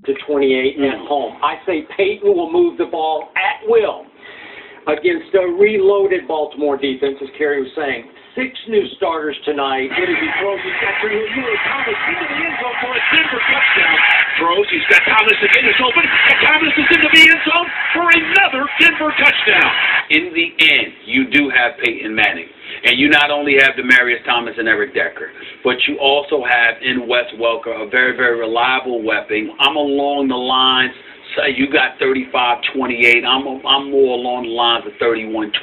to 28 at home. I say Peyton will move the ball at will against a reloaded Baltimore defense, as Kerry was saying. 6 new starters tonight. What is he throws? He's got Thomas into the end zone for a Denver touchdown. Throws. He's got Thomas again. It's open. And Thomas is into the end zone for another Denver touchdown. In the end, you do have Peyton Manning. And you not only have Demaryius Thomas and Eric Decker, but you also have in Wes Welker a very, very reliable weapon. I'm along the lines. So you got 35-28. I'm more along the lines of 31-24.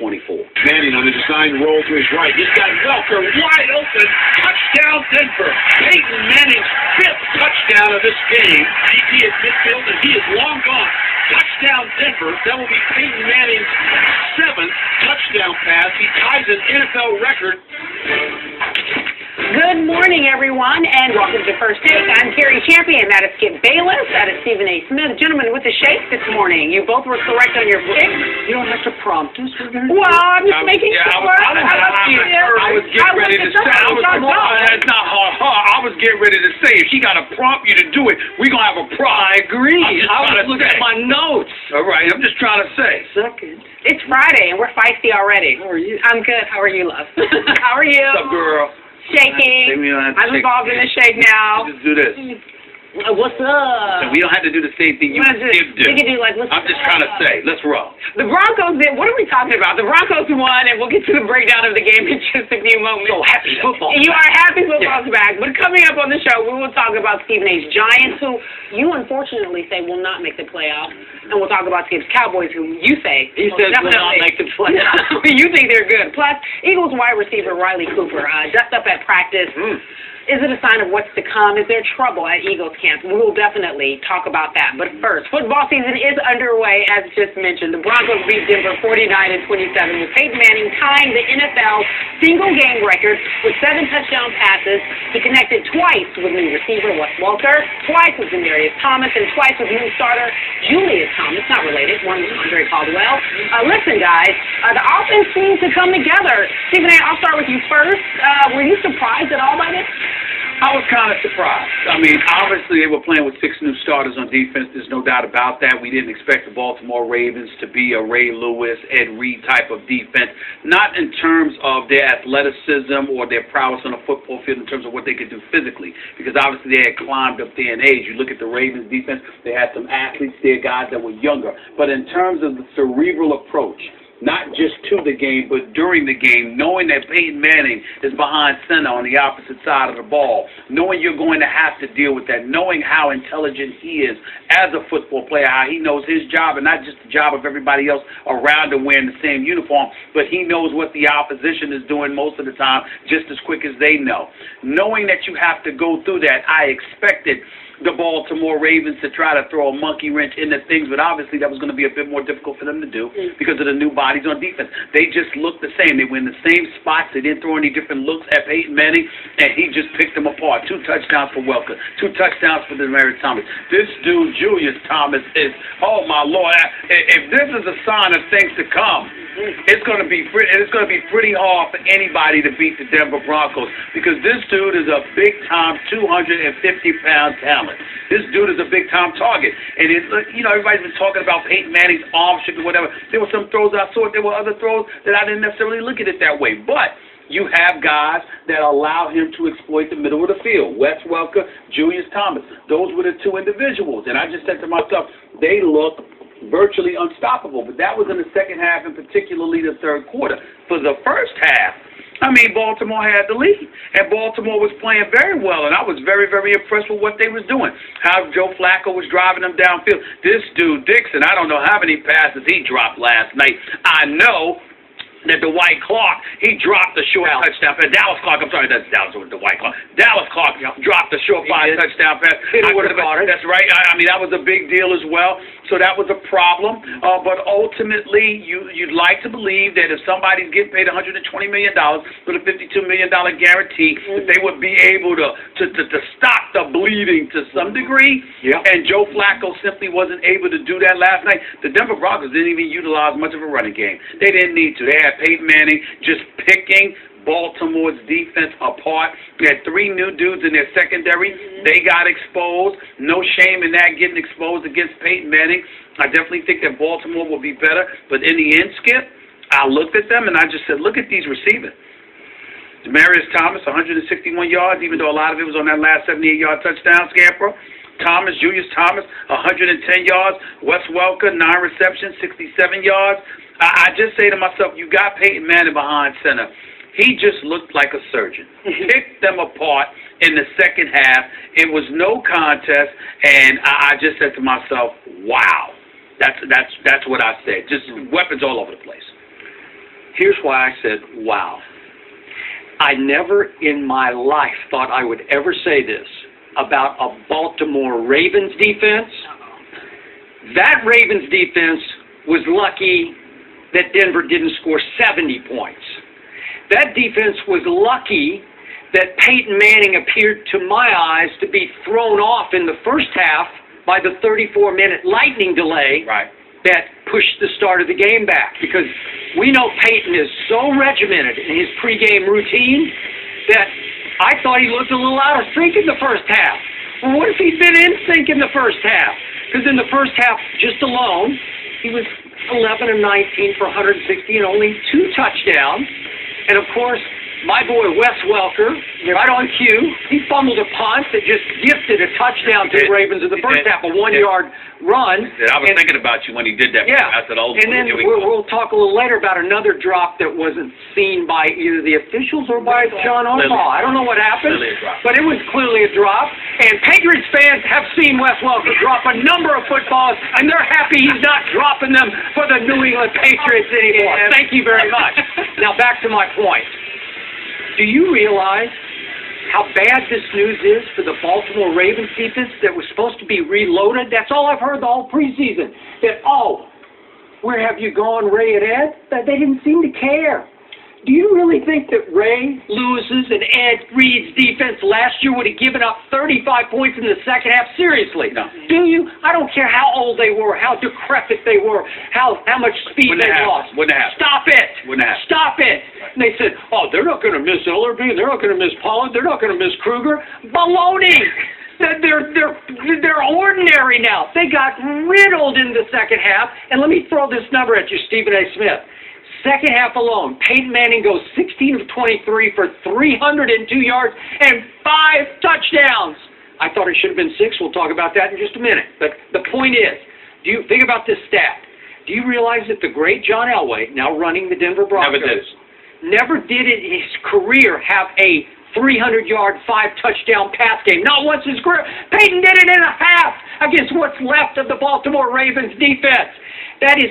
Manning on the design roll to his right. He's got Welker wide open. Touchdown Denver. Peyton Manning's 5th touchdown of this game. He is midfield and he is long gone. Touchdown Denver. That will be Peyton Manning's 7th touchdown pass. He ties an NFL record. Good morning, everyone, and welcome to First Take. I'm Kerry Champion. That is Skip Bayless. That is Stephen A. Smith. Gentlemen, with the shake this morning. You both were correct on your picks. You don't have to prompt us. Well, I'm just making sure. I was getting ready to say. That's not hard. I was getting ready to say, if she got to prompt you to do it, we're going to have a prompt. I agree. I was looking at my notes. All right, I'm just trying to say. Second. It's Friday, and we're feisty already. How are you? I'm good. How are you, love? How are you? What's up, girl? Shaking. I'm involved in the shake now. Just do this. What's up? So we don't have to do the same thing you and Skip do. We can do like, I'm just trying to say, let's roll. The Broncos did. What are we talking about? The Broncos won, and we'll get to the breakdown of the game in just a few moments. So happy football. You are happy football's back. But coming up on the show, we will talk about Stephen A's Giants, who you unfortunately say will not make the playoffs. And we'll talk about Skip's Cowboys, who you say he says will not make the playoffs. You think they're good. Plus, Eagles wide receiver Riley Cooper dust up at practice. Is it a sign of what's to come? Is there trouble at Eagles camp? We will definitely talk about that. But first, football season is underway, as just mentioned. The Broncos beat Denver 49-27, with Peyton Manning tying the NFL single-game record with 7 touchdown passes. He connected twice with new receiver Wes Welker, twice with Demaryius Thomas, and twice with new starter Julius Thomas. Not related. One was Andre Caldwell. Listen, guys, the offense seems to come together. Stephen A., I'll start with you first. Were you surprised at all by this? I was kind of surprised. I mean, obviously they were playing with 6 new starters on defense. There's no doubt about that. We didn't expect the Baltimore Ravens to be a Ray Lewis, Ed Reed type of defense, not in terms of their athleticism or their prowess on the football field in terms of what they could do physically, because obviously they had climbed up there in age. You look at the Ravens defense, they had some athletes there, guys that were younger. But in terms of the cerebral approach, not just to the game, but during the game, knowing that Peyton Manning is behind center on the opposite side of the ball, knowing you're going to have to deal with that, knowing how intelligent he is as a football player, how he knows his job and not just the job of everybody else around him wearing the same uniform, but he knows what the opposition is doing most of the time just as quick as they know. Knowing that you have to go through that, I expected the Baltimore Ravens to try to throw a monkey wrench into things, but obviously that was going to be a bit more difficult for them to do because of the new bodies on defense. They just looked the same. They were in the same spots. They didn't throw any different looks at Peyton Manning, and he just picked them apart. 2 touchdowns for Welker, 2 touchdowns for Demaryius Thomas. This dude, Julius Thomas, is, oh my Lord, if this is a sign of things to come, it's going to be pretty hard for anybody to beat the Denver Broncos because this dude is a big-time 250-pound talent. This dude is a big-time target. And, everybody's been talking about Peyton Manning's arm strength or whatever. There were some throws I saw. There were other throws that I didn't necessarily look at it that way. But you have guys that allow him to exploit the middle of the field. Wes Welker, Julius Thomas. Those were the 2 individuals. And I just said to myself, they look virtually unstoppable. But that was in the second half and particularly the third quarter. For the first half, I mean, Baltimore had the lead, and Baltimore was playing very well, and I was very, very impressed with what they was doing, how Joe Flacco was driving them downfield. This dude, Dixon, I don't know how many passes he dropped last night. I know that the White Clock, he dropped the short touchdown pass. Dallas Clark, I'm sorry, that's Dallas with the White Clock. Dallas Clark dropped the short 5 touchdown pass. That's right. I mean, that was a big deal as well. So that was a problem. But ultimately, you'd like to believe that if somebody's getting paid $120 million with a $52 million guarantee, that they would be able to stop the bleeding to some degree. And Joe Flacco simply wasn't able to do that last night. The Denver Broncos didn't even utilize much of a running game. They didn't need to. They had Peyton Manning just picking Baltimore's defense apart. We had 3 new dudes in their secondary. They got exposed. No shame in that, getting exposed against Peyton Manning. I definitely think that Baltimore will be better. But in the end, Skip, I looked at them and I just said, look at these receivers. Demaryius Thomas, 161 yards, even though a lot of it was on that last 78-yard touchdown, Scamper. Julius Thomas, 110 yards. Wes Welker, 9 receptions, 67 yards. I just say to myself, you got Peyton Manning behind center. He just looked like a surgeon. Picked them apart in the second half. It was no contest, and I just said to myself, wow. That's what I said. Just weapons all over the place. Here's why I said, wow. I never in my life thought I would ever say this about a Baltimore Ravens defense. That Ravens defense was lucky that Denver didn't score 70 points. That defense was lucky that Peyton Manning appeared, to my eyes, to be thrown off in the first half by the 34-minute lightning delay that pushed the start of the game back. Because we know Peyton is so regimented in his pregame routine that I thought he looked a little out of sync in the first half. Well, what if he'd been in sync in the first half? Because in the first half, just alone, he was 11 of 19 for 160 and only 2 touchdowns. And, of course, my boy Wes Welker, right on cue, he fumbled a punt that just gifted a touchdown to the Ravens in the first half, a 1-yard run. I was thinking about you when he did that. Yeah, I said, and then we'll talk a little later about another drop that wasn't seen by either the officials or by John Harbaugh. I don't know what happened, but it was clearly a drop. And Patriots fans have seen Wes Welker drop a number of footballs, and they're happy he's not dropping them for the New England Patriots anymore. Thank you very much. Now back to my point. Do you realize how bad this news is for the Baltimore Ravens defense that was supposed to be reloaded? That's all I've heard the whole preseason. That, oh, where have you gone, Ray and Ed? That they didn't seem to care. Do you really think that Ray Lewis's and Ed Reed's defense last year would have given up 35 points in the second half? Seriously. No. Do you? I don't care how old they were, how decrepit they were, how much speed they lost. Stop it. Stop it. And they said, oh, they're not going to miss Ellerby, they're not going to miss Pollard, they're not going to miss Kruger. Baloney. They're ordinary now. They got riddled in the second half. And let me throw this number at you, Stephen A. Smith. Second half alone, Peyton Manning goes 16 of 23 for 302 yards and 5 touchdowns. I thought it should have been 6. We'll talk about that in just a minute. But the point is, do you think about this stat? Do you realize that the great John Elway, now running the Denver Broncos, never did in his career have a 300-yard, 5-touchdown pass game? Not once in his career. Peyton did it in a half against what's left of the Baltimore Ravens defense. That is,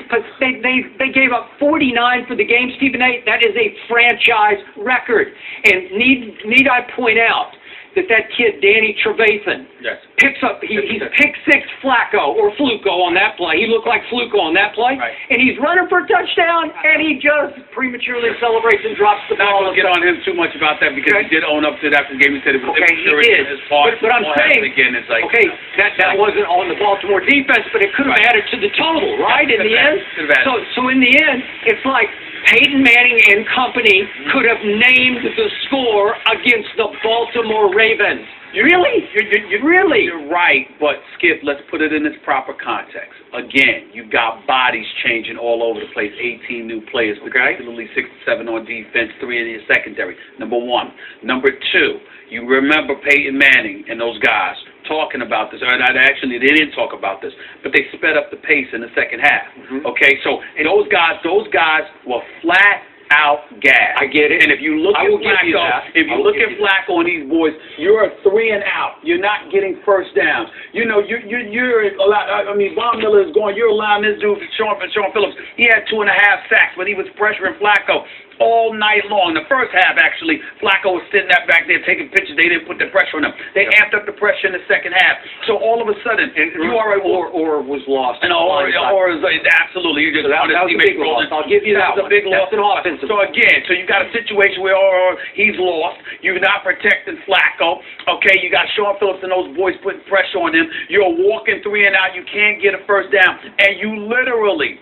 they gave up 49 for the game, Stephen A. That is a franchise record. And need I point out that kid, Danny Trevathan, picks up, he's picked 6 Flacco or Fluco on that play. He looked like Fluco on that play. And he's running for a touchdown, and he just prematurely celebrates and drops the ball. Not going to get on him too much about that because he did own up to it after the game. He said it was his part. But I'm saying, again, it's like, that wasn't on the Baltimore defense, but it could have added to the total, right, in the end? So in the end, it's like Peyton Manning and company could have named the score against the Baltimore Ravens. Really? Really? You're right, but Skip, let's put it in its proper context. Again, you've got bodies changing all over the place, 18 new players, particularly 6 to 7 on defense, 3 in your secondary, number 1. Number 2, you remember Peyton Manning and those guys talking about this. Or actually, they didn't talk about this, but they sped up the pace in the second half. Okay, so those guys were flat out gas. I get it. And if you look at Flacco and these boys, you're a 3 and out. You're not getting first downs. You know, you're I mean, Von Miller is going. You're allowing this dude, Sean Phillips. He had 2.5 sacks, but he was pressuring Flacco all night long. The first half, actually, Flacco was sitting back there taking pictures. They didn't put the pressure on him. They amped up the pressure in the second half. So all of a sudden, or was lost. Absolutely. You just that was a big loss. I'll give you that. That was a big loss in offensive. So again, you got a situation where he's lost. You're not protecting Flacco. Okay, you got Sean Phillips and those boys putting pressure on him. You're walking 3 and out. You can't get a first down, and you literally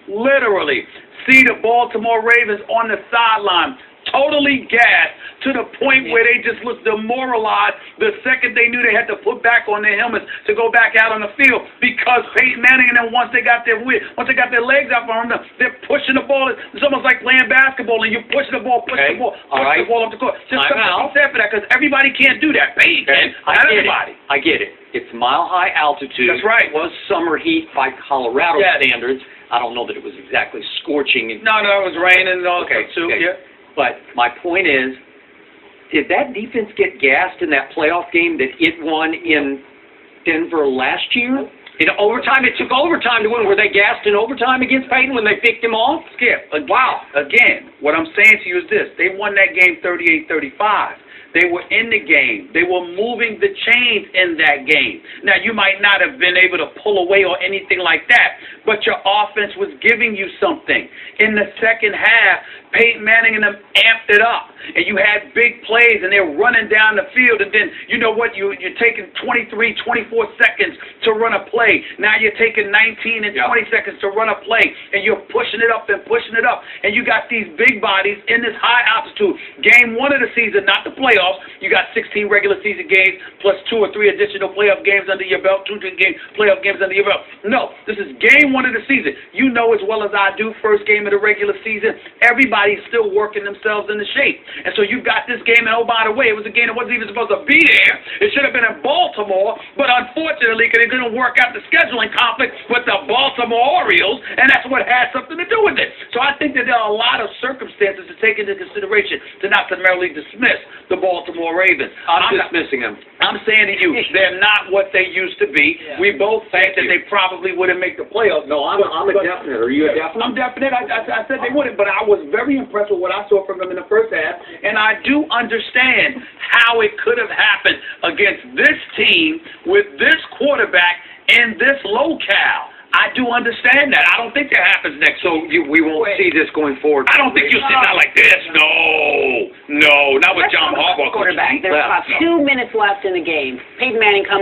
see the Baltimore Ravens on the sideline totally gassed to the point where they just looked demoralized the second they knew they had to put back on their helmets to go back out on the field because Peyton Manning and them, once they got their legs out from them, they're pushing the ball. It's almost like playing basketball and you're pushing the ball, push the ball up the court. Just something to be said for that because everybody can't do that. Peyton can, not everybody. I get it. It's mile-high altitude. That's right. It was summer heat by Colorado standards. I don't know that it was exactly scorching. No, it was raining and all that too. Yeah. But my point is, did that defense get gassed in that playoff game that it won in Denver last year? In overtime, it took overtime to win. Were they gassed in overtime against Peyton when they picked him off? Skip. Wow. Again, what I'm saying to you is this. They won that game 38-35. They were in the game. They were moving the chains in that game. Now, you might not have been able to pull away or anything like that, but your offense was giving you something. In the second half, Peyton Manning and them amped it up, and you had big plays, and they're running down the field, and then, you know what, you're taking 23, 24 seconds to run a play. Now you're taking 19 and 20 seconds to run a play, and you're pushing it up and pushing it up, and you got these big bodies in this high altitude. Game 1 of the season, not the playoffs. You got 16 regular season games plus 2 or 3 additional playoff games under your belt, 2 playoff games under your belt. No, this is game 1 of the season. You know as well as I do, first game of the regular season, everybody's still working themselves into shape. And so you got this game, and oh, by the way, it was a game that wasn't even supposed to be there. It should have been in Baltimore, but unfortunately, because it didn't work out the scheduling conflict with the Baltimore Orioles, and that's what had something to do with it. So I think that there are a lot of circumstances to take into consideration to not summarily dismiss the Baltimore Ravens. I'm dismissing them. I'm saying to you, they're not what they used to be. Yeah. We both think that they probably wouldn't make the playoffs. No, I'm a definite. Are you a definite? I'm definite. I said they wouldn't, but I was very impressed with what I saw from them in the first half, and I do understand how it could have happened against this team with this quarterback in this locale. I do understand that. I don't think that happens next. So we won't see this going forward. I don't think you'll sit down like this. No, not with John Harbaugh. Quarterback. There's about 2 minutes left in the game. Peyton Manning comes